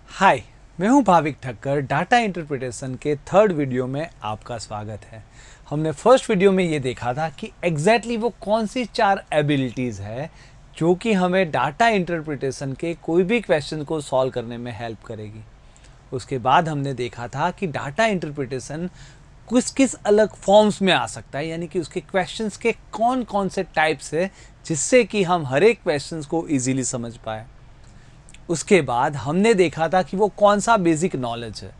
हाय, मैं हूं Bhavik Thakkar. Data interpretation के थर्ड वीडियो में आपका स्वागत है। हमने फर्स्ट वीडियो में ये देखा था कि एग्जैक्टली वो कौन सी चार एबिलिटीज़ है जो कि हमें डाटा इंटरप्रिटेशन के कोई भी क्वेश्चन को सॉल्व करने में हेल्प करेगी। उसके बाद हमने देखा था कि डाटा इंटरप्रिटेशन किस किस अलग फॉर्म्स में आ सकता है, यानी कि उसके क्वेश्चंस के कौन कौन से टाइप्स है जिससे कि हम हर एक क्वेश्चंस को इजीली समझ पाए। उसके बाद हमने देखा था कि वो कौन सा बेसिक नॉलेज है,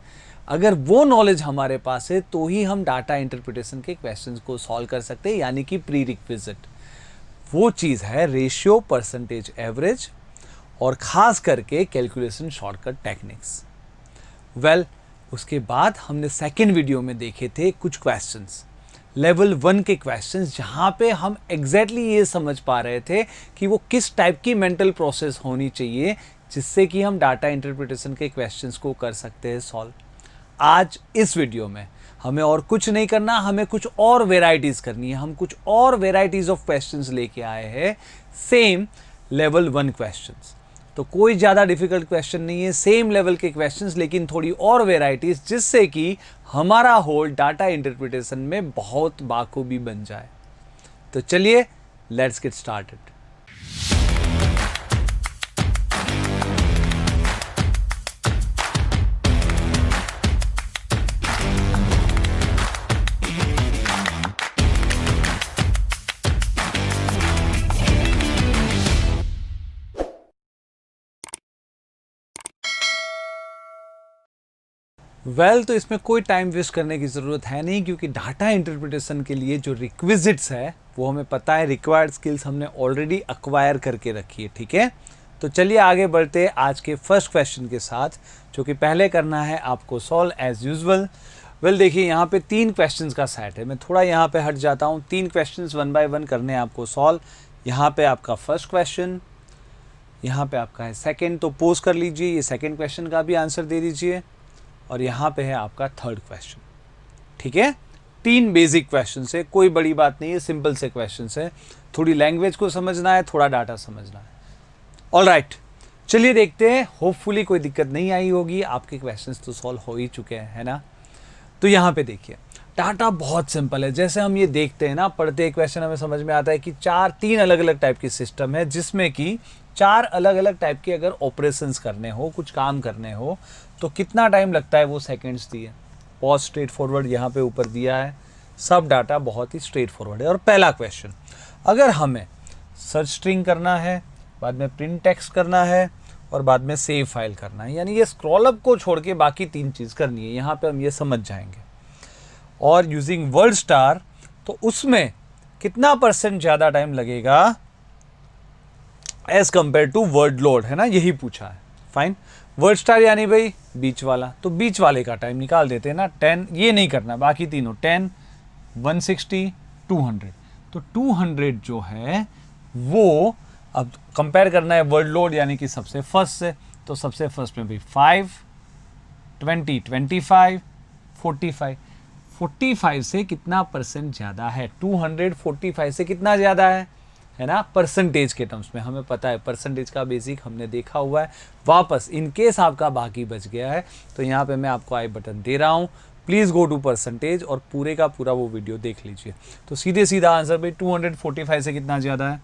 अगर वो नॉलेज हमारे पास है तो ही हम डाटा इंटरप्रिटेशन के क्वेश्चंस को सॉल्व कर सकते हैं, यानी कि प्री रिक्विजिट। वो चीज़ है रेशियो, परसेंटेज, एवरेज और ख़ास करके कैलकुलेशन शॉर्टकट टेक्निक्स। उसके बाद हमने सेकेंड वीडियो में देखे थे कुछ क्वेश्चंस, लेवल 1 के क्वेश्चंस, जहाँ पे हम एग्जैक्टली ये समझ पा रहे थे कि वो किस टाइप की मेंटल प्रोसेस होनी चाहिए जिससे कि हम डाटा इंटरप्रिटेशन के क्वेश्चंस को कर सकते हैं सॉल्व। आज इस वीडियो में हमें और कुछ नहीं करना, हमें कुछ और वेराइटीज़ करनी है। हम कुछ और वेराइटीज़ ऑफ क्वेश्चंस लेके आए हैं, सेम लेवल 1 क्वेश्चंस। तो कोई ज़्यादा डिफिकल्ट क्वेश्चन नहीं है, सेम लेवल के क्वेश्चंस, लेकिन थोड़ी और वेराइटीज़, जिससे कि हमारा होल डाटा इंटरप्रिटेशन में बहुत बाखूबी बन जाए। तो चलिए लेट्स गेट स्टार्टेड। तो इसमें कोई टाइम वेस्ट करने की ज़रूरत है नहीं, क्योंकि डाटा इंटरप्रिटेशन के लिए जो रिक्विजिट्स है वो हमें पता है, रिक्वायर्ड स्किल्स हमने ऑलरेडी अक्वायर करके रखी है। ठीक है, तो चलिए आगे बढ़ते हैं आज के फर्स्ट क्वेश्चन के साथ, जो कि पहले करना है आपको सॉल्व एज यूजुअल। देखिए यहाँ पे 3 क्वेश्चंस का सेट है। मैं थोड़ा यहाँ पे हट जाता हूँ। 3 क्वेश्चंस 1 बाय 1 करने हैं आपको सॉल्व। यहाँ पे आपका फर्स्ट क्वेश्चन, यहाँ पे आपका है सेकेंड, तो पोज कर लीजिए, ये सेकेंड क्वेश्चन का भी आंसर दे दीजिए, और यहाँ पे है आपका थर्ड क्वेश्चन। ठीक है, 3 बेसिक क्वेश्चन है, कोई बड़ी बात नहीं है, सिंपल से क्वेश्चन है। थोड़ी लैंग्वेज को समझना है, थोड़ा डाटा समझना है। ऑलराइट, चलिए देखते हैं। होपफुली कोई दिक्कत नहीं आई होगी, आपके क्वेश्चंस तो सॉल्व हो ही चुके हैं, है ना। तो यहाँ पे देखिए, डाटा बहुत सिंपल है। जैसे हम ये देखते हैं ना, पढ़ते क्वेश्चन हमें समझ में आता है कि 3 अलग अलग टाइप की सिस्टम है, जिसमें कि 4 अलग अलग टाइप के अगर ऑपरेशंस करने हो, कुछ काम करने हो, तो कितना टाइम लगता है वो सेकंड्स दिए। बहुत स्ट्रेट फॉरवर्ड यहाँ पे ऊपर दिया है, सब डाटा बहुत ही स्ट्रेट फॉरवर्ड है। और पहला क्वेश्चन, अगर हमें सर्च स्ट्रिंग करना है, बाद में प्रिंट टेक्स्ट करना है और बाद में सेव फाइल करना है, यानी ये स्क्रॉल अप को छोड़ के बाकी 3 चीज़ करनी है, यहाँ पे हम ये समझ जाएंगे। और यूजिंग वर्ड स्टार, तो उसमें कितना % ज़्यादा टाइम लगेगा as compare to word load, है ना, यही पूछा है। फाइन, वर्ड स्टार यानी भाई बीच वाला, तो बीच वाले का टाइम निकाल देते हैं ना, 10, ये नहीं करना, बाकी तीनों 10, 160, 200। तो 200 जो है वो अब कंपेयर करना है वर्ड लोड यानी कि सबसे फर्स्ट से, तो सबसे फर्स्ट में भी 5, 20, 25, 45। 45 से कितना % ज़्यादा है? 200 45 से कितना ज़्यादा है ना, परसेंटेज के टर्म्स में हमें पता है, परसेंटेज का बेसिक हमने देखा हुआ है। वापस इन केस आपका बाकी बच गया है तो यहाँ पे मैं आपको आई बटन दे रहा हूँ, प्लीज़ गो टू परसेंटेज और पूरे का पूरा वो वीडियो देख लीजिए। तो सीधे सीधा आंसर भाई 245 से कितना ज़्यादा है?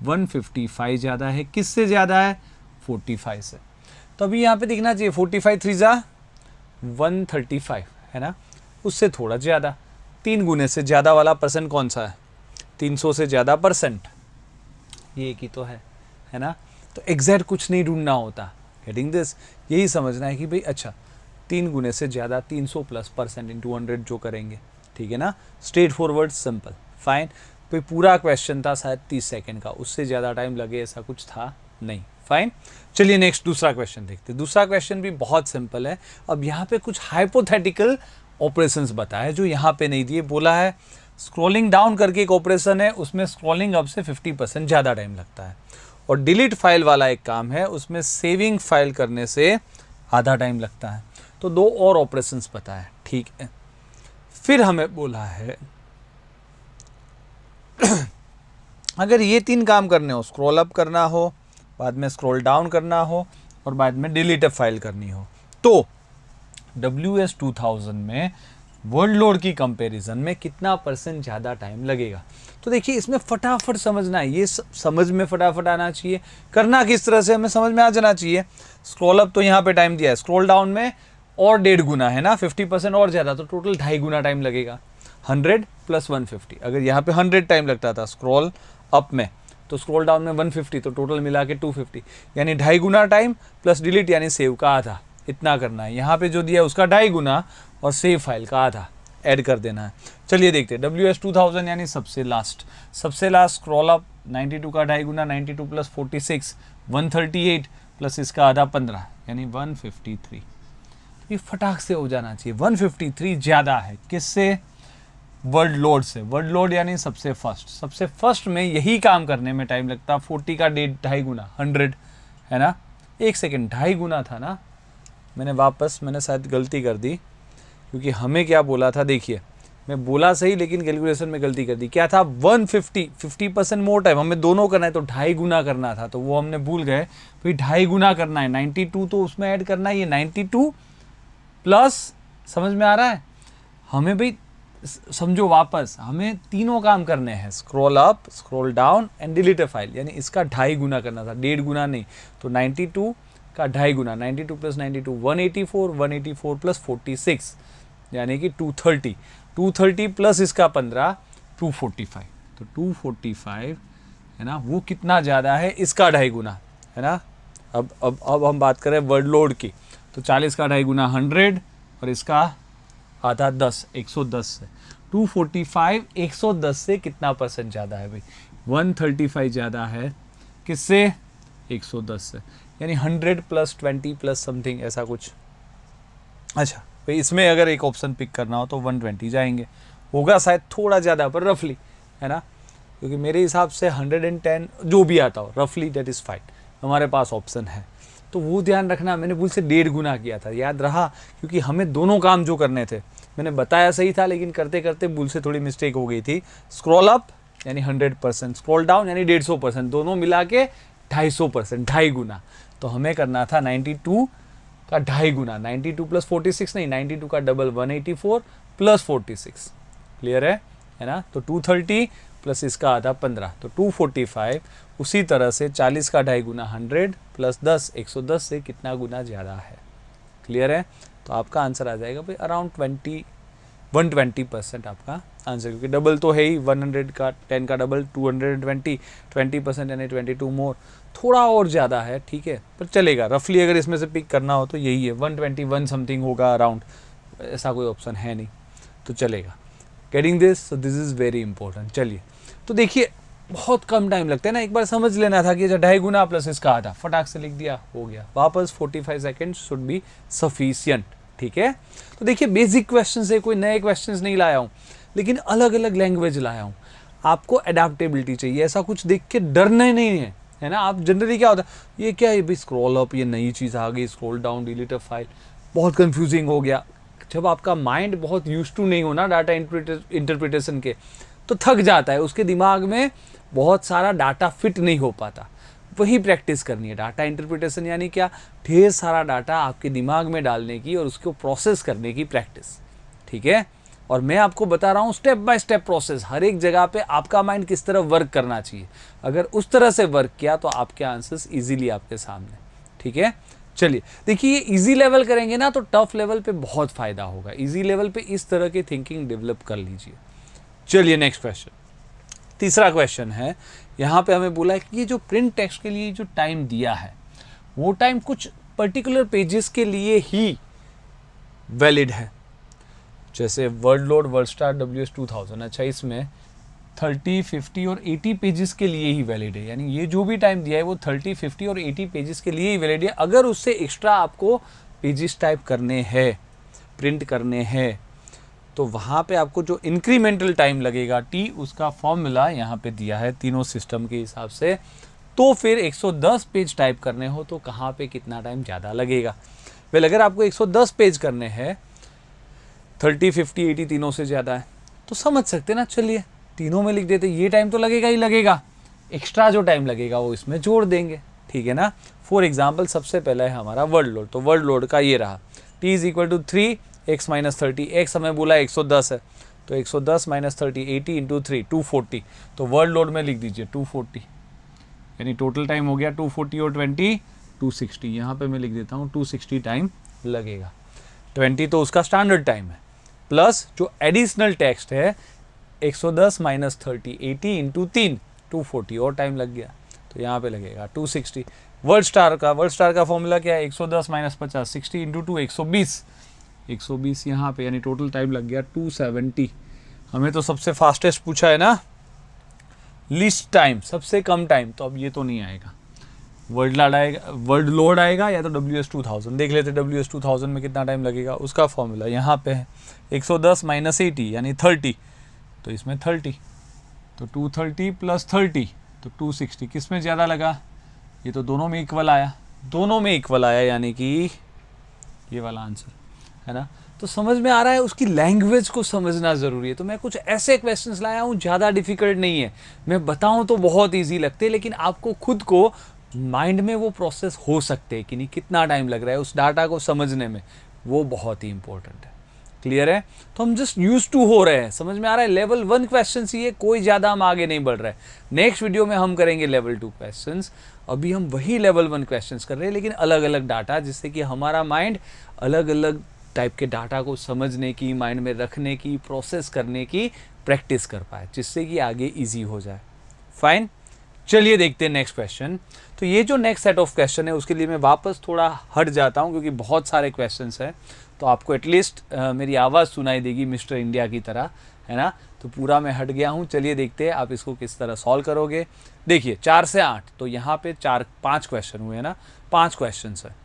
155 ज़्यादा है। किससे ज़्यादा है? 45 से। तो अभी यहाँ पे दिखना चाहिए 45 3 जा 135, है ना, उससे थोड़ा ज़्यादा, 3 गुने से ज़्यादा वाला % कौन सा है? 300 से ज़्यादा %, ये एक ही तो है ना। तो एग्जैक्ट कुछ नहीं ढूंढना होता, गेटिंग दिस, यही समझना है कि भाई अच्छा 3 गुने से ज़्यादा 300 प्लस % इन 200 जो करेंगे, ठीक है ना, स्ट्रेट फॉरवर्ड सिंपल, फाइन। तो पूरा क्वेश्चन था शायद 30 सेकेंड का, उससे ज़्यादा टाइम लगे ऐसा कुछ था नहीं, फाइन। चलिए नेक्स्ट दूसरा क्वेश्चन देखते हैं। दूसरा क्वेश्चन भी बहुत सिंपल है। अब यहाँ पे कुछ हाइपोथेटिकल ऑपरेशंस बताए जो यहाँ पे नहीं दिए। बोला है स्क्रॉलिंग डाउन करके एक ऑपरेशन है, उसमें स्क्रॉलिंग अप से 50% ज़्यादा टाइम लगता है, और डिलीट फाइल वाला एक काम है, उसमें सेविंग फाइल करने से आधा टाइम लगता है। तो 2 और ऑपरेशंस बताए, ठीक है। फिर हमें बोला है अगर ये 3 काम करने हो, स्क्रॉल अप करना हो, बाद में स्क्रॉल डाउन करना हो और बाद में डिलीट फाइल करनी हो, तो WS2000 में वर्ल्ड लोड की कंपैरिजन में कितना % ज़्यादा टाइम लगेगा। तो देखिए इसमें फटाफट समझना है, ये समझ में फटाफट आना चाहिए। करना किस तरह से हमें समझ में आ जाना चाहिए। स्क्रॉल अप तो यहाँ पे टाइम दिया है, स्क्रॉल डाउन में और 1.5 गुना है ना, 50% और ज़्यादा, तो टोटल 2.5 गुना टाइम लगेगा। 100 + 150, अगर यहाँ पे 100 टाइम लगता था स्क्रॉल अप में, तो स्क्रॉल डाउन में 150, तो टोटल मिला के 250, यानी 2.5 गुना टाइम प्लस डिलीट यानी सेव का आधा, इतना करना है। यहाँ पे जो दिया है उसका 2.5 गुना और सेव फाइल का आधा ऐड कर देना है। चलिए देखते हैं WS2000 यानी सबसे लास्ट स्क्रॉल अप 92 का 2.5 गुना, 92 + 46 138 प्लस इसका आधा 15 यानी 153। ये फटाक से हो जाना चाहिए। 153 ज़्यादा है किससे? वर्ल्ड लोड से। वर्ल्ड लोड यानी सबसे फर्स्ट में यही काम करने में टाइम लगता 40 का 2.5 गुना 100 है ना। 1 सेकेंड, 2.5 गुना था ना, मैंने शायद गलती कर दी, क्योंकि हमें क्या बोला था, देखिए मैं बोला सही लेकिन कैलकुलेशन में गलती कर दी। क्या था? 50% मोर टाइम, हमें दोनों करना है तो 2.5 गुना करना था, तो वो हमने भूल गए। फिर 2.5 गुना करना है, 92 तो उसमें ऐड करना है, ये 92 प्लस, समझ में आ रहा है हमें भाई? समझो वापस, हमें तीनों काम करने हैं, scroll up, scroll down and delete file, यानी इसका 2.5 गुना करना था, 1.5 गुना नहीं। तो 92 का 2.5 गुना, 92 + 92 184, 184 + 46 यानी कि 230 प्लस इसका 15 245, तो 245 है ना, वो कितना ज़्यादा है? इसका 2.5 गुना है ना। अब हम बात करें वर्ल्ड लोड की, तो 40 का 2.5 गुना 100 और इसका आधा 10, 110 से 245 110 से कितना % ज़्यादा है भाई? 135 ज़्यादा है किससे? 110 से, यानी 100 + 20 + समथिंग ऐसा कुछ। अच्छा भाई, इसमें अगर एक ऑप्शन पिक करना हो तो 120 जाएंगे, होगा शायद थोड़ा ज़्यादा पर रफली है ना, क्योंकि मेरे हिसाब से 110 जो भी आता हो रफली दैट इज़ फाइन, हमारे पास ऑप्शन है। तो वो ध्यान रखना, मैंने भूल से 1.5 गुना किया था, याद रहा, क्योंकि हमें दोनों काम जो करने थे, मैंने बताया सही था लेकिन करते करते भूल से थोड़ी मिस्टेक हो गई थी। स्क्रॉल अप यानी 100%, स्क्रॉल डाउन यानी 150%, दोनों मिला के 250%, 2.5 गुना। तो हमें करना था 92 का 2.5 गुना, 92 + 46 नहीं, 92 का डबल 184 + 46, क्लियर है ना। तो 230 प्लस इसका आधा 15, तो 245। उसी तरह से 40 का 2.5 गुना 100 + 10 110 से कितना गुना ज़्यादा है, क्लियर है। तो आपका आंसर आ जाएगा भाई अराउंड 120% आपका आंसर, क्योंकि डबल तो है ही, 100 का 10 का डबल 220, 20% यानी 22 मोर, थोड़ा और ज़्यादा है, ठीक है, पर चलेगा। रफली अगर इसमें से पिक करना हो तो यही है, 121 समथिंग होगा अराउंड, ऐसा कोई ऑप्शन है नहीं, तो चलेगा। Getting this? So this is very important. चलिए, तो देखिए बहुत कम टाइम लगता है ना, एक बार समझ लेना था कि 2.5 गुना प्लस इसका आधा, फटाक से लिख दिया, हो गया। वापस 45 सेकेंड शुड बी सफिशियंट, ठीक है। तो देखिए बेसिक क्वेश्चन है, कोई नए क्वेश्चंस नहीं लाया हूँ, लेकिन अलग अलग लैंग्वेज लाया हूँ। आपको अडेप्टेबिलिटी चाहिए, ऐसा कुछ देख के डरना नहीं है ना। आप जनरली क्या होता है, ये क्या है भाई, स्क्रॉल अप, ये नई चीज़ आ गई, scroll down, delete a file, बहुत कंफ्यूजिंग हो गया। जब आपका माइंड बहुत यूज्ड टू नहीं हो ना डाटा इंटरप्रिटेशन के, तो थक जाता है, उसके दिमाग में बहुत सारा डाटा फिट नहीं हो पाता। वही प्रैक्टिस करनी है। डाटा इंटरप्रिटेशन यानी क्या? ढेर सारा डाटा आपके दिमाग में डालने की और उसको प्रोसेस करने की प्रैक्टिस, ठीक है। और मैं आपको बता रहा हूँ स्टेप बाय स्टेप प्रोसेस, हर एक जगह पे आपका माइंड किस तरह वर्क करना चाहिए। अगर उस तरह से वर्क किया तो आपके आंसर्स इजीली आपके सामने, ठीक है। चलिए देखिए, इजी लेवल करेंगे ना तो टफ लेवल पे बहुत फायदा होगा। इजी लेवल पे इस तरह की थिंकिंग डेवलप कर लीजिए। चलिए नेक्स्ट क्वेश्चन, तीसरा क्वेश्चन है। यहाँ पे हमें बोला है कि ये जो प्रिंट टेक्स्ट के लिए जो टाइम दिया है, वो टाइम कुछ पर्टिकुलर पेजेस के लिए ही वैलिड है। जैसे world load, world star, WS2000, अच्छा इसमें 30, 50 और 80 पेजेस के लिए ही वैलिड है, यानी ये जो भी टाइम दिया है वो 30, 50 और 80 पेजेस के लिए ही वैलिड है। अगर उससे एक्स्ट्रा आपको पेजेस टाइप करने हैं, प्रिंट करने हैं, तो वहाँ पे आपको जो इंक्रीमेंटल टाइम लगेगा T, उसका फॉर्मूला यहाँ पे दिया है तीनों सिस्टम के हिसाब से। तो फिर 110 पेज टाइप करने हो तो कहाँ पे कितना टाइम ज़्यादा लगेगा? वेल, अगर आपको 110 पेज करने हैं, 30, 50, 80 तीनों से ज़्यादा है, तो समझ सकते ना, चलिए तीनों में लिख देते, ये टाइम तो लगेगा ही लगेगा, एक्स्ट्रा जो टाइम लगेगा वो इसमें जोड़ देंगे, ठीक है ना। फॉर एग्जाम्पल सबसे पहला है हमारा वर्ल्ड लोड, तो वर्ल्ड लोड का ये रहा T is equal to 3 x minus 30, x हमें बोला 110 है, तो 110 माइनस 30 80 इंटू 3 240, तो वर्ल्ड लोड में लिख दीजिए 240, यानी टोटल टाइम हो गया 240 और 20 260, यहाँ पे मैं लिख देता हूँ 260 टाइम लगेगा। 20 तो उसका स्टैंडर्ड टाइम है, प्लस जो एडिशनल टेक्स्ट है 110 माइनस 30 80 इंटू 3 240 और टाइम लग गया, तो यहाँ पे लगेगा 260। वर्ल्ड स्टार का फॉर्मूला क्या है, 110 माइनस 50 60 इंटू 2 120 यहाँ पे, यानी टोटल टाइम लग गया 270। हमें तो सबसे फास्टेस्ट पूछा है ना, लीस्ट टाइम सबसे कम टाइम, तो अब ये तो नहीं आएगा, वर्ल्ड लोड आएगा या तो WS2000। देख लेते WS2000 में कितना टाइम लगेगा, उसका फॉर्मूला यहाँ पे है 110 माइनस 80 यानी 30, तो इसमें 30, तो 230 प्लस 30 तो 260, किस में ज़्यादा लगा, ये तो दोनों में इक्वल आया, यानी कि ये वाला आंसर है ना। तो समझ में आ रहा है, उसकी लैंग्वेज को समझना ज़रूरी है। तो मैं कुछ ऐसे क्वेश्चंस लाया हूँ, ज़्यादा डिफिकल्ट नहीं है, मैं बताऊँ तो बहुत ईजी लगते हैं, लेकिन आपको खुद को माइंड में वो प्रोसेस हो सकते हैं कि नहीं, कितना टाइम लग रहा है उस डाटा को समझने में, वो बहुत ही इंपॉर्टेंट है। क्लियर है, तो हम जस्ट यूज टू हो रहे हैं, समझ में आ रहा है। लेवल 1 क्वेश्चन ही है, कोई ज़्यादा हम आगे नहीं बढ़ रहे हैं। नेक्स्ट वीडियो में हम करेंगे लेवल 2 क्वेश्चंस, अभी हम वही लेवल 1 क्वेश्चंस कर रहे हैं, लेकिन अलग अलग डाटा, जिससे कि हमारा माइंड अलग अलग टाइप के डाटा को समझने की, माइंड में रखने की, प्रोसेस करने की प्रैक्टिस कर पाए, जिससे कि आगे ईजी हो जाए। फाइन, चलिए देखते हैं नेक्स्ट क्वेश्चन। तो ये जो नेक्स्ट सेट ऑफ क्वेश्चन है, उसके लिए मैं वापस थोड़ा हट जाता हूँ, क्योंकि बहुत सारे क्वेश्चंस हैं, तो आपको एटलीस्ट मेरी आवाज़ सुनाई देगी मिस्टर इंडिया की तरह, है ना। तो पूरा मैं हट गया हूँ। चलिए देखते हैं आप इसको किस तरह सॉल्व करोगे। देखिए 4 से 8, तो यहाँ पे 5 क्वेश्चन हुए हैं ना, 5 क्वेश्चन है।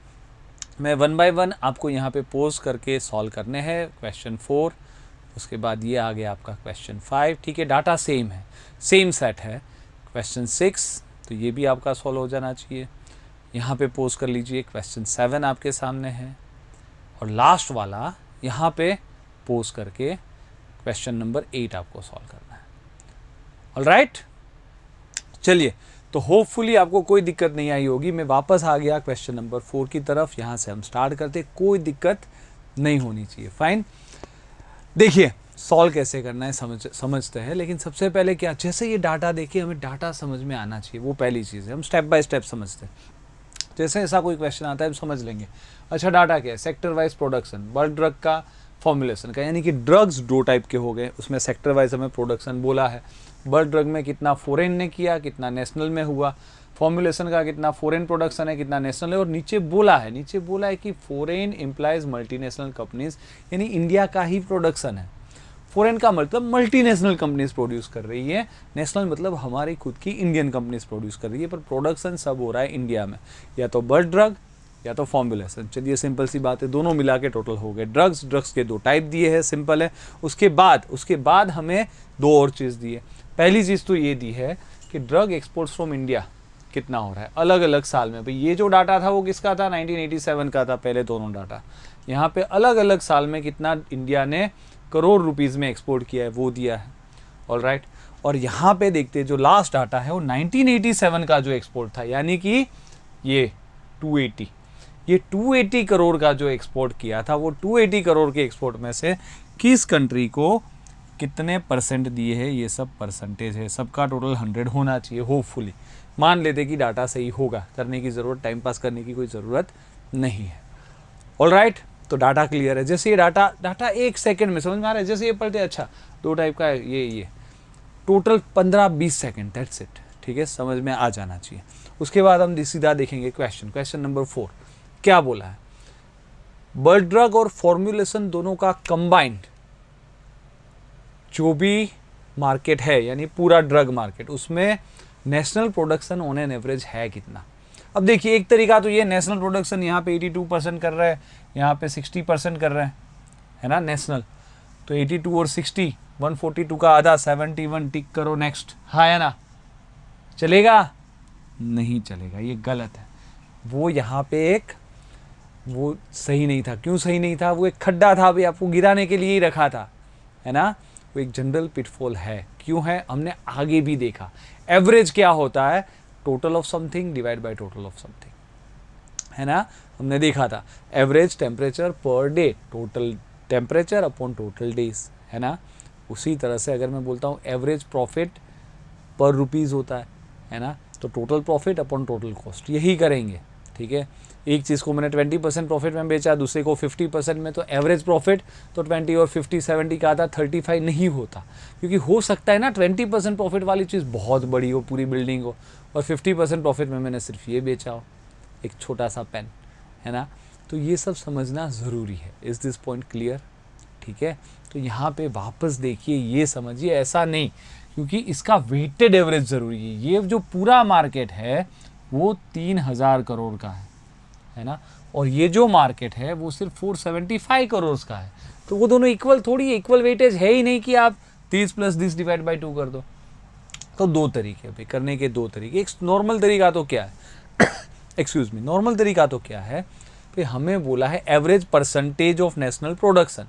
मैं 1 बाय 1 आपको यहाँ पे पोज करके सॉल्व करने हैं। क्वेश्चन 4, उसके बाद ये आ गया आपका क्वेश्चन 5, ठीक है, डाटा सेम है, सेम सेट है। क्वेश्चन 6, तो ये भी आपका सॉल्व हो जाना चाहिए। यहाँ पे पोज कर लीजिए। क्वेश्चन 7 आपके सामने है, और लास्ट वाला यहाँ पे पोज करके क्वेश्चन नंबर 8 आपको सॉल्व करना है। ऑलराइट, चलिए, तो होपफुली आपको कोई दिक्कत नहीं आई होगी। मैं वापस आ गया क्वेश्चन नंबर 4 की तरफ, यहाँ से हम स्टार्ट करते, कोई दिक्कत नहीं होनी चाहिए। फाइन, देखिए सॉल्व कैसे करना है समझते हैं, लेकिन सबसे पहले क्या, जैसे ये डाटा देखिए, हमें डाटा समझ में आना चाहिए, वो पहली चीज़ है। हम स्टेप बाय स्टेप समझते हैं। जैसे ऐसा कोई क्वेश्चन आता है हम समझ लेंगे, अच्छा डाटा क्या है, sector wise production, bulk drug का, फॉर्मुलेशन का, यानी कि ड्रग्स 2 टाइप के हो गए, उसमें सेक्टर वाइज हमें प्रोडक्शन बोला है। बल्क ड्रग में कितना फॉरेन ने किया, कितना नेशनल में हुआ, फॉर्मुलेशन का कितना फॉरेन प्रोडक्शन है, कितना नेशनल है, और नीचे बोला है कि फॉरेन इम्प्लाइज मल्टीनेशनल कंपनीज, यानी इंडिया का ही प्रोडक्शन है। फॉरेन का मतलब मल्टीनेशनल कंपनीज प्रोड्यूस कर रही है, नेशनल मतलब हमारी खुद की इंडियन कंपनीज प्रोड्यूस कर रही है, पर प्रोडक्शन सब हो रहा है इंडिया में, या तो बल्क ड्रग या तो फॉर्मुलेशन। चलिए सिंपल सी बात है, दोनों मिला के टोटल हो गए। ड्रग्स के 2 टाइप दिए हैं, सिंपल है। उसके बाद हमें 2 और चीज़ दी है। पहली चीज़ तो ये दी है कि ड्रग एक्सपोर्ट्स फ्रॉम इंडिया कितना हो रहा है अलग अलग साल में। भाई ये जो डाटा था वो किसका था, 1987 का था, पहले दोनों डाटा। यहाँ पे अलग अलग साल में कितना इंडिया ने करोड़ रुपीज़ में एक्सपोर्ट किया है वो दिया है। ऑलराइट, और यहाँ पे देखते हैं जो लास्ट डाटा है वो 1987 का जो एक्सपोर्ट था, यानी कि ये 280 करोड़ का जो एक्सपोर्ट किया था, वो 280 करोड़ के एक्सपोर्ट में से किस कंट्री को कितने परसेंट दिए हैं, ये सब परसेंटेज है, सबका टोटल 100 होना चाहिए। होपफुली मान लेते कि डाटा सही होगा, करने की ज़रूरत, टाइम पास करने की कोई ज़रूरत नहीं है। ऑलराइट, तो डाटा क्लियर है। जैसे ये डाटा 1 सेकंड में समझ में आ रहा है, जैसे ये पढ़ते, अच्छा 2 टाइप का है, ये टोटल 15-20 सेकंड, दैट्स इट, ठीक है, समझ में आ जाना चाहिए। उसके बाद हम सीधा देखेंगे क्वेश्चन नंबर 4 क्या बोला है। बल्क ड्रग और फॉर्मुलेशन दोनों का कंबाइंड जो भी मार्केट है, यानी पूरा ड्रग मार्केट, उसमें national production on an average है कितना। अब देखिए एक तरीका तो ये, नेशनल प्रोडक्शन यहाँ पे 82% कर रहा है, यहाँ पे 60% कर रहे हैं, है ना नेशनल। तो 82 और 60, 142 का आधा, 71, टिक करो नेक्स्ट। हाँ है ना, चलेगा? नहीं चलेगा, ये गलत है। वो यहाँ पे वो सही नहीं था। क्यों सही नहीं था? वो एक खड्डा था, भाई आपको गिराने के लिए ही रखा था, है ना। वो एक जनरल पिटफॉल है। क्यों है? हमने आगे भी देखा। एवरेज क्या होता है? Total of something divide by total of something. है ना, हमने देखा था average temperature per day, total temperature upon total days, है ना। उसी तरह से अगर मैं बोलता हूँ एवरेज प्रॉफिट पर रुपीज़ होता है ना, तो total profit upon total cost, यही करेंगे, ठीक है। एक चीज़ को मैंने 20% प्रॉफिट में बेचा, दूसरे को 50% में, तो एवरेज प्रॉफिट तो 20 और 50 70 का आता, 35 नहीं होता, क्योंकि हो सकता है ना 20% प्रॉफिट वाली चीज़ बहुत बड़ी हो, पूरी बिल्डिंग हो, और 50% प्रॉफिट में मैंने सिर्फ ये बेचा हो, एक छोटा सा पेन, है ना। तो ये सब समझना ज़रूरी है। Is this point clear? ठीक है, तो यहाँ पे वापस देखिए, ये समझिए, ऐसा नहीं, क्योंकि इसका वेटेड एवरेज ज़रूरी है। ये जो पूरा मार्केट है वो 3000 करोड़ का है ना, और ये जो मार्केट है वो सिर्फ 475 करोड़ का है। तो वो दोनों इक्वल थोड़ी, इक्वल वेटेज है ही नहीं कि आप 30 + 30 डिवाइड बाई 2 कर दो। तो दो तरीके भाई करने के, दो तरीके। एक नॉर्मल तरीका तो क्या है एक्सक्यूज मी, नॉर्मल तरीका तो क्या है कि हमें बोला है average percentage of national production,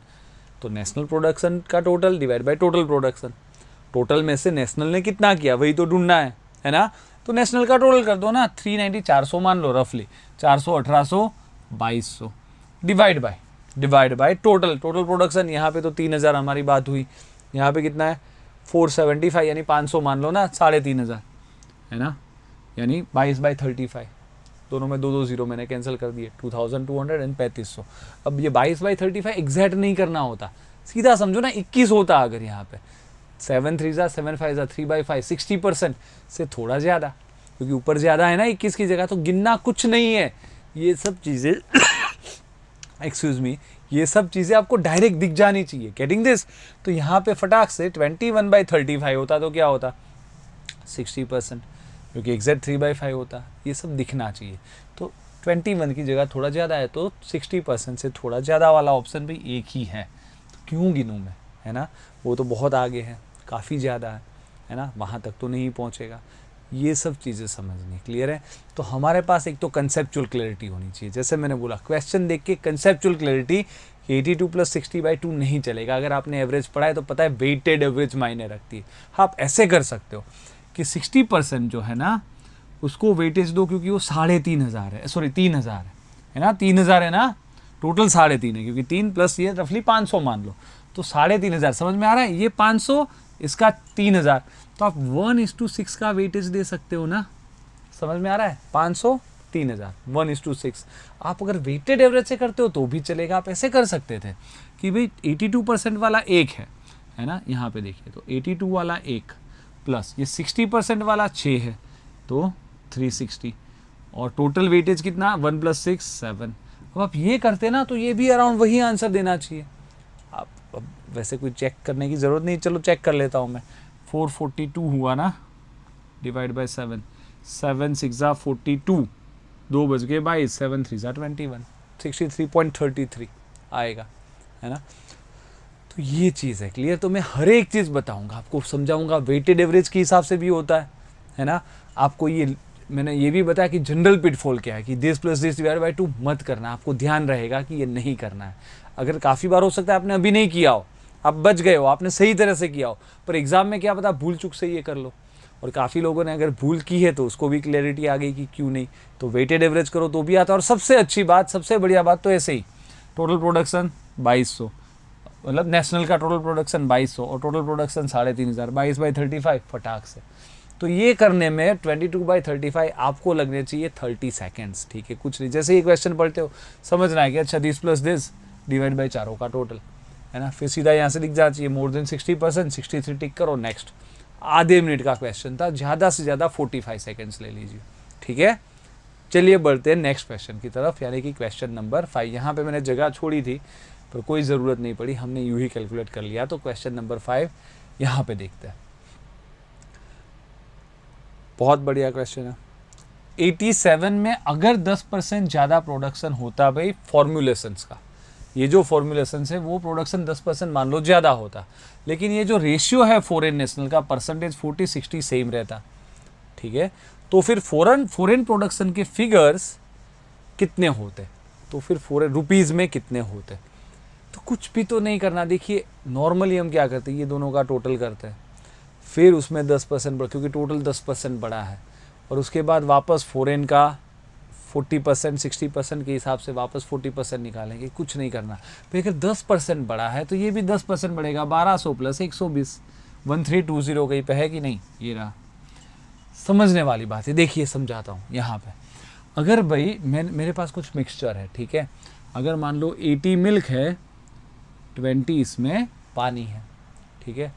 तो नेशनल प्रोडक्शन का total divide by total production, total में से नेशनल ने कितना किया वही तो ढूंढना है ना। तो नेशनल का टोटल कर दो ना, 390 400 मान लो रफली, 400 1800 2200 डिवाइड बाय टोटल प्रोडक्शन। यहाँ पे तो 3000 हमारी बात हुई, यहाँ पे कितना है 475 यानी 500 मान लो ना, 3500 है ना, यानी 22/35, दोनों में 2 0 मैंने कैंसिल कर दिए, 2200 एंड 3500। अब ये 22/35 एग्जैक्ट नहीं करना होता, सीधा समझो ना 21 होता अगर यहाँ पे 7 3 7 5 3/5, 60% से थोड़ा ज़्यादा, क्योंकि ऊपर ज़्यादा है ना 21 की जगह, तो गिनना कुछ नहीं है। ये सब चीज़ें एक्सक्यूज मी, ये सब चीज़ें आपको डायरेक्ट दिख जानी चाहिए, गेटिंग दिस। तो यहाँ पे फटाक से 21/35 होता तो क्या होता 60%, क्योंकि एग्जैक्ट 3/5 होता, ये सब दिखना चाहिए। तो 21 की जगह थोड़ा ज़्यादा है, तो 60% से थोड़ा ज़्यादा वाला ऑप्शन भी एक ही है, तो क्यों गिनूँ मैं, है ना। वो तो बहुत आगे है, काफ़ी ज़्यादा है ना, वहाँ तक तो नहीं पहुँचेगा। ये सब चीज़ें समझनी क्लियर है। तो हमारे पास एक तो कंसेप्चुअल क्लैरिटी होनी चाहिए, जैसे मैंने बोला क्वेश्चन देख के कंसेप्चुअल क्लैरिटी 82 + 60/2 नहीं चलेगा। अगर आपने एवरेज पढ़ा है तो पता है वेटेड एवरेज मायने रखती है। आप ऐसे कर सकते हो कि 60% जो है ना उसको वेटेज दो, क्योंकि वो 3500 है, सॉरी 3000 है ना, 3000 है ना, टोटल 3.5 है, क्योंकि 3 + ये रफली 500 मान लो, तो 3500 समझ में आ रहा है। ये 500, इसका 3000, तो आप 1:6 का वेटेज दे सकते हो ना, समझ में आ रहा है। 500 3000 1:6। आप अगर वेटेड एवरेज से करते हो तो भी चलेगा, आप ऐसे कर सकते थे कि भाई 82% वाला एक है ना, यहाँ पे देखिए, तो 82 वाला एक प्लस ये 60% वाला 6 है, तो 360, और टोटल वेटेज कितना 1 + 6 7। अब आप ये करते ना तो ये भी अराउंड वही आंसर देना चाहिए। आप अब वैसे कोई चेक करने की ज़रूरत नहीं, चलो चेक कर लेता हूँ मैं। 442 हुआ ना, डिवाइड बाय 7, 7 6 42, 2 बज गए 22, 7 3 21, 63.33 आएगा, है ना। तो ये चीज़ है क्लियर। तो मैं हर एक चीज़ बताऊंगा आपको, समझाऊंगा। वेटेड एवरेज के हिसाब से भी होता है ना। आपको ये मैंने ये भी बताया कि जनरल पिटफॉल क्या है, कि दिस + दिस डिवाइड बाय 2 मत करना, आपको ध्यान रहेगा कि ये नहीं करना है। अगर काफ़ी बार हो सकता है आपने अभी नहीं किया हो, आप बच गए हो, आपने सही तरह से किया हो, पर एग्ज़ाम में क्या पता भूल चूक से ये कर लो। और काफ़ी लोगों ने अगर भूल की है तो उसको भी क्लैरिटी आ गई कि क्यों नहीं। तो वेटेड एवरेज करो तो भी आता है। और सबसे अच्छी बात, सबसे बढ़िया बात तो ऐसे ही, टोटल प्रोडक्शन 2200, मतलब नेशनल का टोटल प्रोडक्शन 2200 और टोटल प्रोडक्शन 3500, 22/35 फटाक से। तो ये करने में 22/35 आपको लगने चाहिए 30 सेकेंड्स, ठीक है, कुछ नहीं। जैसे ये क्वेश्चन पढ़ते हो समझना है कि अच्छा दिस + दिस डिवाइड बाई चारों का टोटल, है ना। फिर सीधा यहाँ से लिख जाना चाहिए मोर देन 60%, 63 टिक करो, नेक्स्ट। आधे मिनट का क्वेश्चन था, ज़्यादा से ज़्यादा 45 सेकेंड्स ले लीजिए, ठीक है। चलिए बढ़ते हैं नेक्स्ट क्वेश्चन की तरफ, यानी कि क्वेश्चन नंबर 5। यहाँ पे मैंने जगह छोड़ी थी पर कोई ज़रूरत नहीं पड़ी, हमने यूँ ही कैलकुलेट कर लिया। तो क्वेश्चन नंबर 5 यहाँ पे देखते हैं। बहुत बढ़िया क्वेश्चन है। 87 में अगर 10% ज़्यादा प्रोडक्शन होता भाई फॉर्मूलेशंस का, ये जो फॉर्मूलेशंस है वो प्रोडक्शन 10% मान लो ज़्यादा होता, लेकिन ये जो रेशियो है फॉरेन नेशनल का परसेंटेज 40-60 सेम रहता, ठीक है। तो फिर फॉरेन प्रोडक्शन के फिगर्स कितने होते, तो फिर फॉरेन रुपीज़ में कितने होते। तो कुछ भी तो नहीं करना। देखिए नॉर्मली हम क्या करते हैं, ये दोनों का टोटल करते हैं, फिर उसमें 10% बढ़, क्योंकि टोटल 10% बढ़ा है, और उसके बाद वापस फॉरेन का 40% 60% के हिसाब से वापस 40% निकालेंगे, कुछ नहीं करना। फिर अगर 10% बढ़ा है तो ये भी 10% बढ़ेगा, 1200 प्लस 120, 1320 कहीं पे है कि नहीं, ये रहा। समझने वाली बात है, देखिए समझाता हूँ यहाँ पे। अगर भाई मेरे पास कुछ मिक्सचर है, ठीक है, अगर मान लो 80 मिल्क है, 20 इसमें पानी है, ठीक है।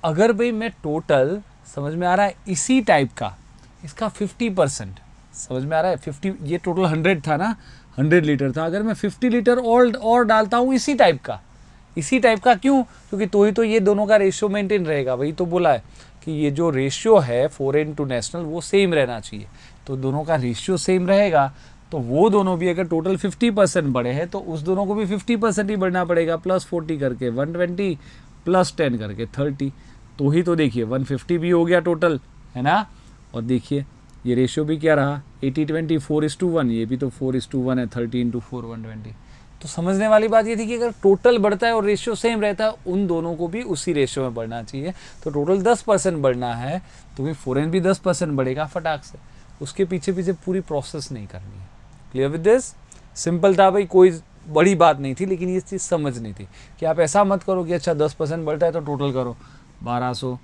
अगर भाई मैं टोटल, समझ में आ रहा है, इसी टाइप का इसका 50%, समझ में आ रहा है, 50, ये टोटल 100 था ना, 100 लीटर था, अगर मैं 50 लीटर और डालता हूँ इसी टाइप का, क्यों? क्योंकि तो ये दोनों का रेशियो मेंटेन रहेगा। वही तो बोला है कि ये जो रेशियो है फॉरेन टू नेशनल वो सेम रहना चाहिए, तो दोनों का रेशियो सेम रहेगा, तो वो दोनों भी अगर टोटल 50% बढ़े हैं तो उस दोनों को भी 50% ही बढ़ना पड़ेगा, प्लस 40 करके 120 प्लस 10 करके 30, तो ही तो देखिए 150 भी हो गया टोटल, है ना। और देखिए ये रेशियो भी क्या रहा, 80-20 4:1, ये भी तो 4:1 है, 30 × 4 120। तो समझने वाली बात ये थी कि अगर टोटल बढ़ता है और रेशियो सेम रहता है, उन दोनों को भी उसी रेशियो में बढ़ना चाहिए। तो टोटल 10% बढ़ना है तो भी फॉरेन भी 10% बढ़ेगा फटाक से, उसके पीछे पूरी प्रोसेस नहीं करनी है। Clear with this? सिंपल था भाई, कोई बड़ी बात नहीं थी, लेकिन ये चीज़ समझनी थी कि आप ऐसा मत करो कि अच्छा 10% बढ़ता है तो टोटल करो 1200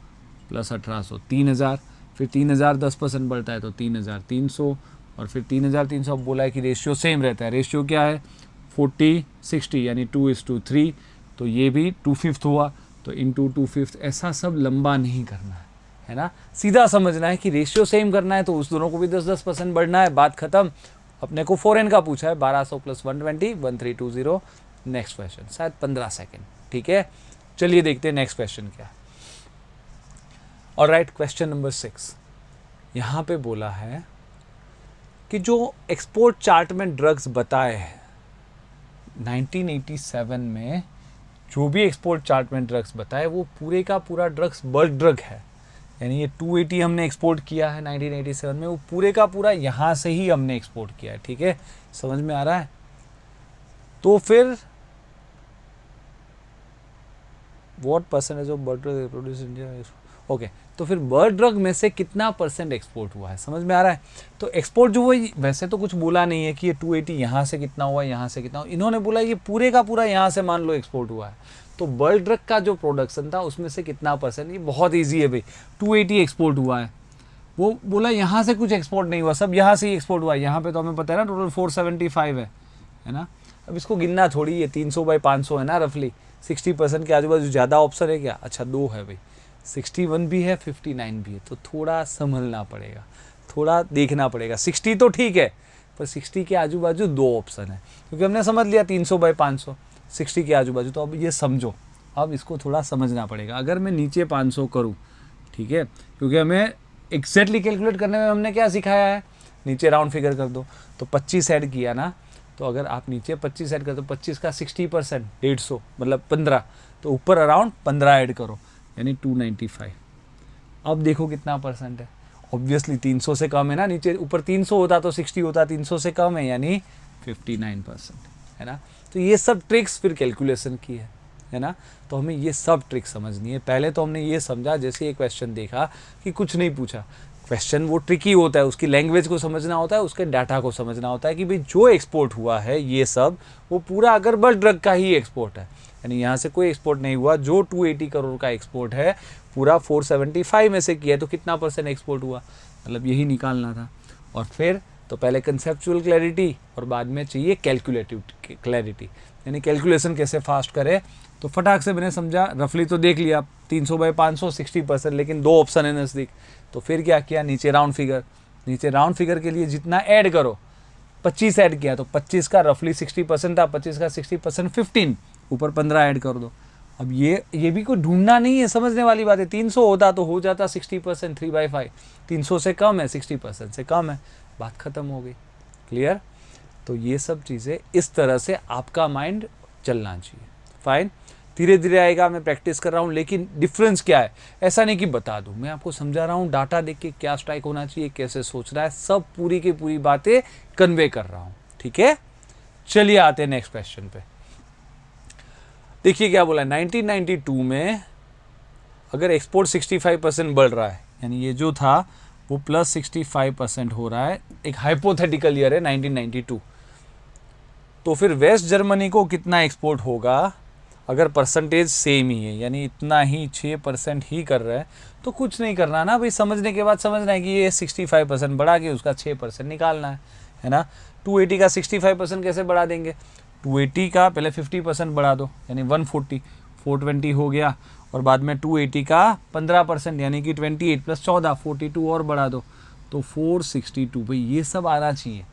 प्लस 1800 3000, फिर 3000 10% बढ़ता है तो 3300, और फिर 3300 अब बोला है कि रेशियो सेम रहता है। रेशियो क्या है, 40-60 यानी 2:3, तो ये भी 2/5 हुआ, तो इंटू 2/5। ऐसा सब लंबा नहीं करना है ना, सीधा समझना है कि रेशियो सेम करना है तो उस दोनों को भी 10-10% बढ़ना है, बात खत्म। अपने को फॉरेन का पूछा है, 1200 प्लस 120 1320। नेक्स्ट क्वेश्चन, शायद 15 सेकेंड, ठीक है। चलिए देखते हैं नेक्स्ट क्वेश्चन क्या है। ऑलराइट, क्वेश्चन नंबर 6 यहाँ पे बोला है कि जो एक्सपोर्ट चार्ट में ड्रग्स बताए हैं 1987 में, जो भी एक्सपोर्ट चार्ट में ड्रग्स बताए वो पूरे का पूरा ड्रग्स बल्क ड्रग है, यानी ये 280 हमने एक्सपोर्ट किया है 1987 में, वो पूरे का पूरा यहाँ से ही हमने एक्सपोर्ट किया है, ठीक है, समझ में आ रहा है। तो फिर what percentage of bulk drug produce India, okay, तो फिर बल्क ड्रग में से कितना % एक्सपोर्ट हुआ है, समझ में आ रहा है। तो एक्सपोर्ट जो हुआ, वैसे तो कुछ बोला नहीं है कि ये 280 यहाँ से कितना हुआ, यहाँ से कितना हुआ, इन्होंने बोला ये पूरे का पूरा यहाँ से मान लो एक्सपोर्ट हुआ है, तो बल्क ड्रग का जो प्रोडक्शन था उसमें से कितना %, ये बहुत ईजी है भाई। 280 एक्सपोर्ट हुआ है, वो बोला यहाँ से कुछ एक्सपोर्ट नहीं हुआ, सब यहाँ से ही एक्सपोर्ट हुआ है। यहाँ पे तो हमें पता है ना टोटल 475 है ना। अब इसको गिनना थोड़ी, ये 300/500 है ना रफली, 60% के आजू बाजू ज़्यादा ऑप्शन है क्या, अच्छा 2 है भाई, 61 भी है 59 भी है, तो थोड़ा संभलना पड़ेगा, थोड़ा देखना पड़ेगा। 60 तो ठीक है, पर 60 के आजू बाजू 2 ऑप्शन है, क्योंकि हमने समझ लिया 300/500, 60 के आजू बाजू। तो अब ये समझो, अब इसको थोड़ा समझना पड़ेगा। अगर मैं नीचे 500 करूँ, ठीक है, क्योंकि हमें एग्जैक्टली कैलकुलेट करने में हमने क्या सिखाया है, नीचे राउंड फिगर कर दो, तो 25 ऐड किया ना, तो अगर आप नीचे 25 ऐड कर दो, 25 का 60% 150 मतलब 15, तो ऊपर अराउंड 15 ऐड करो यानी 295। अब देखो कितना % है, ऑब्वियसली 300 से कम है ना, नीचे ऊपर 300 होता तो 60 होता, 300 से कम है यानी 59% है ना। तो ये सब ट्रिक्स फिर कैलकुलेशन की है ना, तो हमें ये सब ट्रिक समझनी है। पहले तो हमने ये समझा, जैसे ये क्वेश्चन देखा कि कुछ नहीं पूछा, क्वेश्चन वो ट्रिकी होता है, उसकी लैंग्वेज को समझना होता है, उसके डाटा को समझना होता है कि भाई जो एक्सपोर्ट हुआ है ये सब वो पूरा अगर बल्क ड्रग का ही एक्सपोर्ट है, यानी यहाँ से कोई एक्सपोर्ट नहीं हुआ, जो 280 करोड़ का एक्सपोर्ट है पूरा 475 में से किया है, तो कितना % एक्सपोर्ट हुआ, मतलब यही निकालना था। और फिर तो पहले कंसेप्चुअल क्लैरिटी और बाद में चाहिए कैलकुलेटिव क्लैरिटी, यानी कैलकुलेशन कैसे फास्ट करे। तो फटाक से मैंने समझा, रफली तो देख लिया 300/500 60%, लेकिन 2 ऑप्शन है नज़दीक, तो फिर क्या किया, नीचे राउंड फिगर, नीचे राउंड फिगर के लिए जितना ऐड करो, 25 ऐड किया तो 25 का रफली 60% था, 25 का 60% 15, ऊपर 15 ऐड कर दो। अब ये भी कोई ढूंढना नहीं है, समझने वाली बात है। 300 होता तो हो जाता 60%, 3/5, 300 से कम है, 60% से कम है, बात खत्म हो गई। क्लियर? तो ये सब चीज़ें इस तरह से आपका माइंड चलना चाहिए। फाइन, धीरे धीरे आएगा, मैं प्रैक्टिस कर रहा हूँ, लेकिन डिफरेंस क्या है ऐसा नहीं कि बता दूँ, मैं आपको समझा रहा हूँ, डाटा देख के क्या स्ट्राइक होना चाहिए, कैसे सोच रहा है, सब पूरी की पूरी बातें कन्वे कर रहा हूँ, ठीक है। चलिए आते हैं नेक्स्ट क्वेश्चन पे। देखिए क्या बोला है, 1992 में अगर एक्सपोर्ट 65% बढ़ रहा है, यानी ये जो था वो प्लस 65% हो रहा है। एक हाइपोथेटिकल ईयर है 1992। तो फिर वेस्ट जर्मनी को कितना एक्सपोर्ट होगा अगर परसेंटेज सेम ही है, यानी इतना ही 6% ही कर रहा है, तो कुछ नहीं करना ना भाई, समझने के बाद समझना है कि ये 65% बढ़ा के उसका 6% निकालना है ना। 280 का 65% कैसे बढ़ा देंगे, 280 का पहले 50% बढ़ा दो, यानी 140, 420 हो गया, और बाद में 280 का 15% यानी कि 28 + 14 42 और बढ़ा दो, तो 462। भाई ये सब आना चाहिए।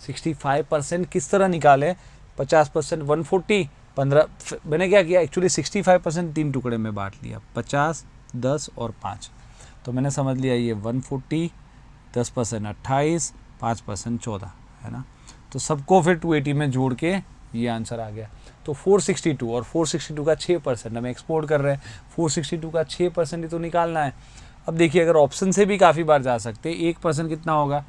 65% किस तरह निकाले, 50% 140, 15, मैंने क्या किया एक्चुअली 65% 3 टुकड़े में बांट लिया, 50, 10 और 5। तो मैंने समझ लिया ये 140, 10% 28, 5% 14 है ना। तो सबको फिर 280 में जोड़ के ये आंसर आ गया। तो 462 और 462 का 6% हमें एक्सपोर्ट कर रहे हैं, 462 का 6% ही तो निकालना है। अब देखिए अगर ऑप्शन से भी काफ़ी बार जा सकते हैं, 1% कितना होगा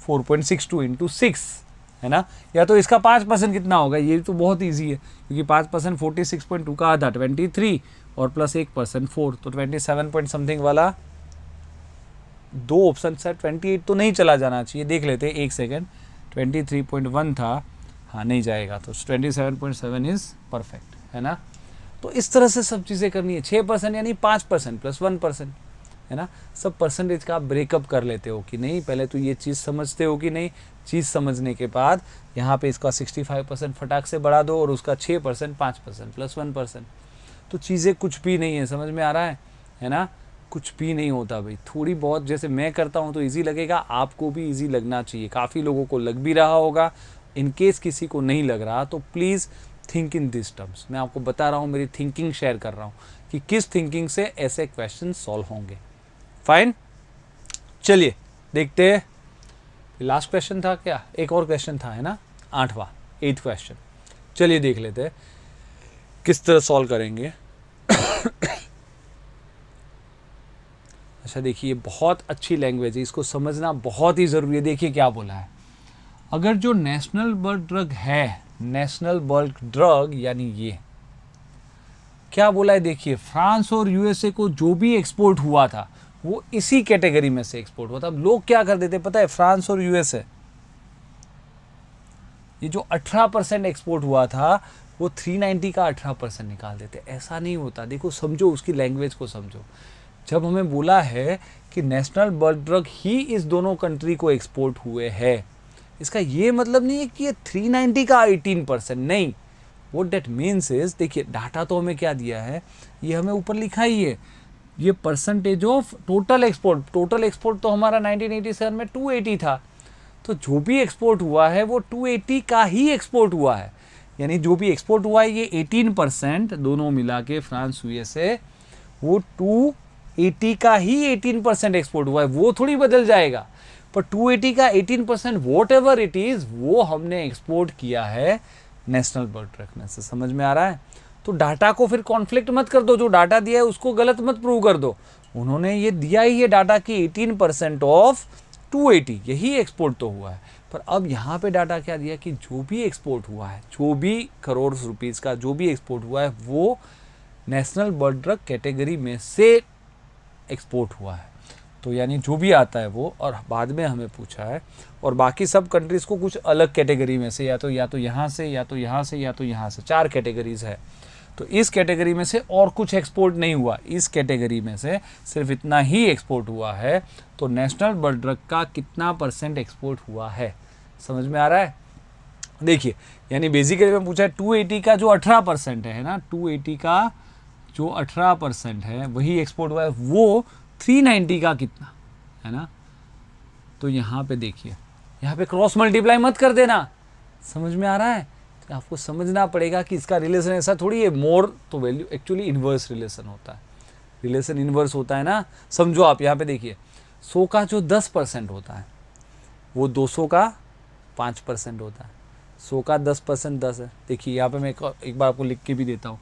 4.62 × 6 है ना, या तो इसका 5% कितना होगा, ये तो बहुत इजी है क्योंकि 5% 46.2 का आधा 23 और प्लस 1% 4, तो 27 पॉइंट समथिंग वाला। दो ऑप्शन है, 28 तो नहीं चला जाना चाहिए, देख लेते हैं एक सेकेंड। 23.1 था, हाँ नहीं जाएगा, तो 27.7 इज़ परफेक्ट है ना। तो इस तरह से सब चीज़ें करनी है। 6% यानी 5% + 1% है ना। सब परसेंटेज का आप ब्रेकअप कर लेते हो कि नहीं, पहले तो ये चीज़ समझते हो कि नहीं, चीज़ समझने के बाद यहाँ पे इसका 65% फटाक से बढ़ा दो और उसका 6% 5% + 1%। तो चीज़ें कुछ भी नहीं है, समझ में आ रहा है ना। कुछ भी नहीं होता भाई, थोड़ी बहुत जैसे मैं करता हूँ तो इजी लगेगा, आपको भी इजी लगना चाहिए। काफ़ी लोगों को लग भी रहा होगा, इन केस किसी को नहीं लग रहा तो please think in this terms. मैं आपको बता रहा हूँ, मेरी थिंकिंग शेयर कर रहा हूँ कि किस थिंकिंग से ऐसे क्वेश्चन सॉल्व होंगे। फाइन, चलिए देखते हैं। लास्ट क्वेश्चन था क्या, एक और क्वेश्चन था है ना, 8वां 8th क्वेश्चन। चलिए देख लेते हैं किस तरह सॉल्व करेंगे। अच्छा देखिए, बहुत अच्छी लैंग्वेज है, इसको समझना बहुत ही ज़रूरी है। देखिए क्या बोला है, अगर जो नेशनल बल्क ड्रग है, नेशनल बल्क ड्रग यानी ये क्या बोला है, देखिए फ्रांस और यूएसए को जो भी एक्सपोर्ट हुआ था वो इसी कैटेगरी में से एक्सपोर्ट हुआ था। अब लोग क्या कर देते पता है, फ्रांस और यूएसए ये जो 18% एक्सपोर्ट हुआ था वो 390 का 18% निकाल देते। ऐसा नहीं होता, देखो समझो, उसकी लैंग्वेज को समझो। जब हमें बोला है कि नेशनल बल्क ड्रग ही इस दोनों कंट्री को एक्सपोर्ट हुए हैं, इसका ये मतलब नहीं है कि ये 390 का 18% नहीं। व्हाट दैट मीन्स इज, देखिए डाटा तो हमें क्या दिया है, ये हमें ऊपर लिखा ही है, ये percentage of total export. Total export तो हमारा 1987 में 280 था, तो जो भी एक्सपोर्ट हुआ है वो 280 का ही एक्सपोर्ट हुआ है। यानी जो भी एक्सपोर्ट हुआ है ये 18%, दोनों मिला के फ्रांस यूएसए, वो 280 का ही 18% एक्सपोर्ट हुआ है, वो थोड़ी बदल जाएगा। पर 280 का 18% वॉट एवर इट इज़, वो हमने एक्सपोर्ट किया है नेशनल बल्क ड्रग में से। समझ में आ रहा है। तो डाटा को फिर कॉन्फ्लिक्ट मत कर दो, जो डाटा दिया है उसको गलत मत प्रूव कर दो। उन्होंने ये दिया ही है डाटा की 18% ऑफ 280 यही एक्सपोर्ट तो हुआ है। पर अब यहाँ पे डाटा क्या दिया कि जो भी एक्सपोर्ट हुआ है, जो भी करोड़ रुपीज़ का जो भी एक्सपोर्ट हुआ है वो नेशनल बल्क ड्रग कैटेगरी में से एक्सपोर्ट हुआ है। तो यानी जो भी आता है वो, और बाद में हमें पूछा है, और बाकी सब कंट्रीज़ को कुछ अलग कैटेगरी में से, या तो यहाँ से, या तो यहाँ से, या तो यहाँ से, 4 कैटेगरीज है। तो इस कैटेगरी में से और कुछ एक्सपोर्ट नहीं हुआ, इस कैटेगरी में से सिर्फ इतना ही एक्सपोर्ट हुआ है। तो नेशनल बल्क ड्रग का कितना % एक्सपोर्ट हुआ है, समझ में आ रहा है। देखिए यानी बेसिकली में पूछा है 280 का जो 18% है ना, 280 का जो 18% है वही एक्सपोर्ट हुआ है, वो 390 का कितना है ना। तो यहाँ पे देखिए, यहाँ पे क्रॉस मल्टीप्लाई मत कर देना, समझ में आ रहा है। तो आपको समझना पड़ेगा कि इसका रिलेशन ऐसा थोड़ी है, मोर तो वैल्यू, एक्चुअली इन्वर्स रिलेशन होता है, रिलेशन इन्वर्स होता है ना। समझो आप, यहाँ पे देखिए 100 का जो 10% होता है वो 200 का 5% होता है। 100 का 10% 10 है। देखिए यहाँ पे मैं एक बार आपको लिख के भी देता हूँ,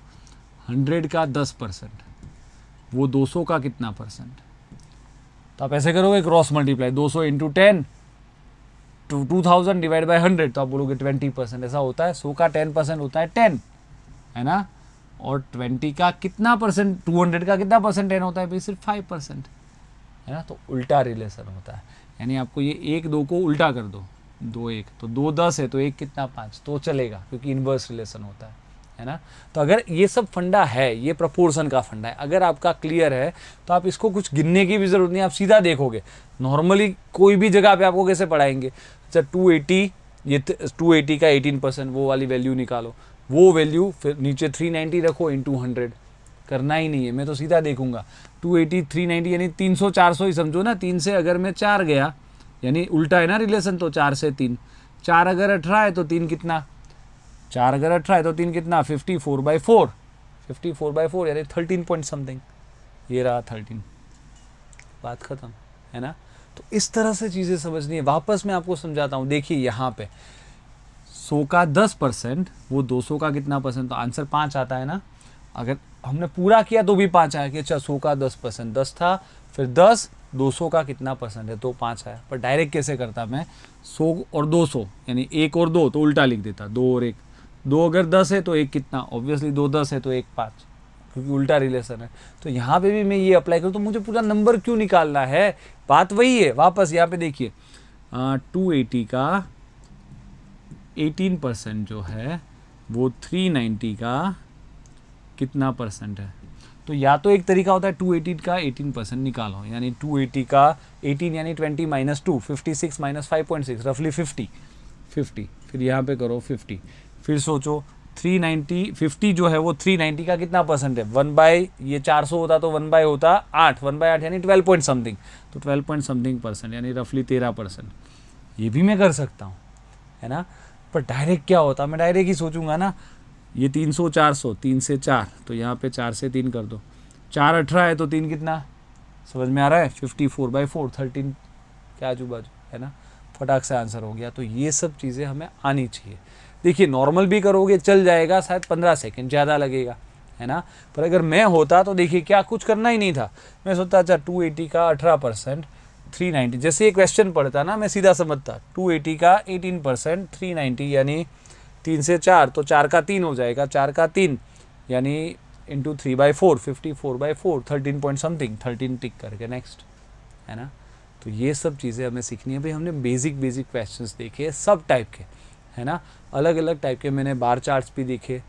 100 का 10% वो 200 का कितना %। तो आप ऐसे करोगे cross multiply, 200 × 10 to 2000 divide by 100, तो आप बोलोगे 20%। ऐसा होता है। 100 का 10% होता है 10 है ना, और 20 का कितना %, 200 का कितना %, 10 होता है भाई, सिर्फ 5%। है ना, तो उल्टा रिलेशन होता है, यानी आपको ये 1 2 को उल्टा कर दो, 2 1 तो 2 10 है तो 1 कितना 5, तो चलेगा क्योंकि इन्वर्स रिलेशन होता है ना। तो अगर ये सब फंडा है, ये प्रोपोर्शन का फंडा है, अगर आपका क्लियर है तो आप इसको कुछ गिनने की भी ज़रूरत नहीं, आप सीधा देखोगे। नॉर्मली कोई भी जगह पे आपको कैसे पढ़ाएंगे, अच्छा 280, ये 280 का 18% वो वाली वैल्यू निकालो, वो वैल्यू फिर नीचे 390 रखो इंटू 100, करना ही नहीं है, मैं तो सीधा देखूंगा 280 390 यानी 300 400 ही समझो ना। 3 से अगर मैं 4 गया यानी उल्टा है ना रिलेशन, तो 4 से 3, 4 अगर 18 है तो 3 कितना, 4 अगर 18 है तो 3 कितना 54/4, 54/4 यानी 13 पॉइंट समथिंग, ये रहा 13, बात खत्म, है ना। तो इस तरह से चीज़ें समझनी है। वापस मैं आपको समझाता हूँ, देखिए यहाँ पे 100 का 10% वो 200 का कितना परसेंट, तो आंसर 5 आता है ना। अगर हमने पूरा किया तो भी 5 आया कि अच्छा 100 का 10%, 10 था, फिर 10 200 का कितना परसेंट है तो 5 आया। पर डायरेक्ट कैसे करता मैं, 100 और 200 यानी 1 और 2 तो उल्टा लिख देता, 2 और 1, 2 अगर 10 है तो 1 कितना, ऑब्वियसली 2 10 है तो 1 5, क्योंकि उल्टा रिलेशन है। तो यहाँ पे भी मैं ये अप्लाई करूँ तो मुझे पूरा नंबर क्यों निकालना है, बात वही है। वापस यहाँ पे देखिए 280 का 18% जो है वो 390 का कितना परसेंट है, तो या तो एक तरीका होता है 280 का 18% निकालो, यानी 280 का 18 यानी 20 माइनस 2, 56 माइनस 5.6 रफली 50, फिर यहाँ पे करो 50, फिर सोचो 390 50 जो है वो 390 का कितना परसेंट है, 1/, ये 400 होता तो 1/, होता 8, 1/8 यानी 12 पॉइंट समथिंग, तो 12 पॉइंट समथिंग परसेंट यानी रफली 13%। ये भी मैं कर सकता हूँ, है ना। पर डायरेक्ट क्या होता, मैं डायरेक्ट ही सोचूंगा ना, ये 300 400, 3 से 4 तो यहाँ पे 4 से 3 कर दो, 4 18 है तो 3 कितना, समझ में आ रहा है, 54/4, 13 क्या आजू बाजू, है ना, फटाक से आंसर हो गया। तो ये सब चीज़ें हमें आनी चाहिए। देखिए नॉर्मल भी करोगे चल जाएगा, शायद 15 सेकेंड ज़्यादा लगेगा, है ना। पर अगर मैं होता तो देखिए क्या कुछ करना ही नहीं था, मैं सोचता अच्छा 280 का 18% 390, जैसे ये क्वेश्चन पढ़ता ना मैं सीधा समझता, 280 का 18% 390 यानी 3 से 4 तो 4 का 3 हो जाएगा, 4 का 3 यानी इंटू 3/4, 54/4, 13 पॉइंट समथिंग, 13 टिक करके नेक्स्ट, है ना। तो ये सब चीज़ें हमें सीखनी है भाई। हमने बेसिक क्वेश्चंस देखे सब टाइप के, है ना, अलग अलग टाइप के। मैंने बार चार्ट्स भी देखे,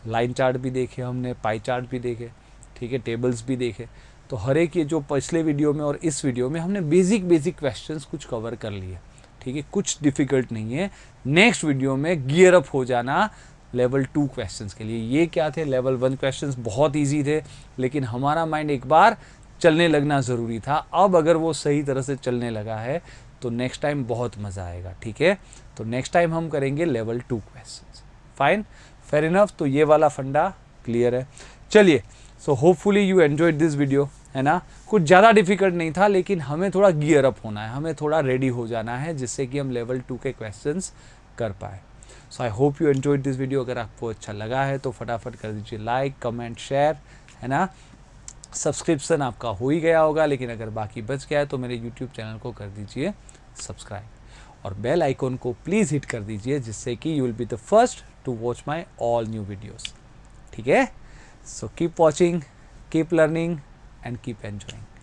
लाइन चार्ट भी देखे, हमने पाई चार्ट भी देखे, ठीक है, टेबल्स भी देखे। तो हर एक ये जो पिछले वीडियो में और इस वीडियो में हमने बेसिक क्वेश्चंस कुछ कवर कर लिए, ठीक है, कुछ डिफ़िकल्ट नहीं है। नेक्स्ट वीडियो में गियर अप हो जाना लेवल 2 क्वेश्चंस के लिए। ये क्या थे, लेवल 1 क्वेश्चंस बहुत इजी थे, लेकिन हमारा माइंड एक बार चलने लगना ज़रूरी था। अब अगर वो सही तरह से चलने लगा है तो नेक्स्ट टाइम बहुत मज़ा आएगा, ठीक है। तो नेक्स्ट टाइम हम करेंगे level 2 questions. Fine, fair enough. तो ये वाला फंडा क्लियर है। चलिए, so hopefully you enjoyed this video, है ना। कुछ ज़्यादा डिफिकल्ट नहीं था, लेकिन हमें थोड़ा गियर अप होना है, हमें थोड़ा रेडी हो जाना है, जिससे कि हम लेवल 2 के क्वेश्चंस कर पाए। So I hope you enjoyed this video. अगर आपको अच्छा लगा है तो फटाफट कर दीजिए लाइक, कमेंट, शेयर, है ना। सब्सक्रिप्शन आपका हो ही गया होगा, लेकिन अगर बाकी बच गया है तो मेरे यूट्यूब चैनल को कर दीजिए सब्सक्राइब, और बेल आइकॉन को प्लीज़ हिट कर दीजिए, जिससे कि you will be the first to watch my all new videos, ठीक है। So keep watching, keep learning and keep enjoying.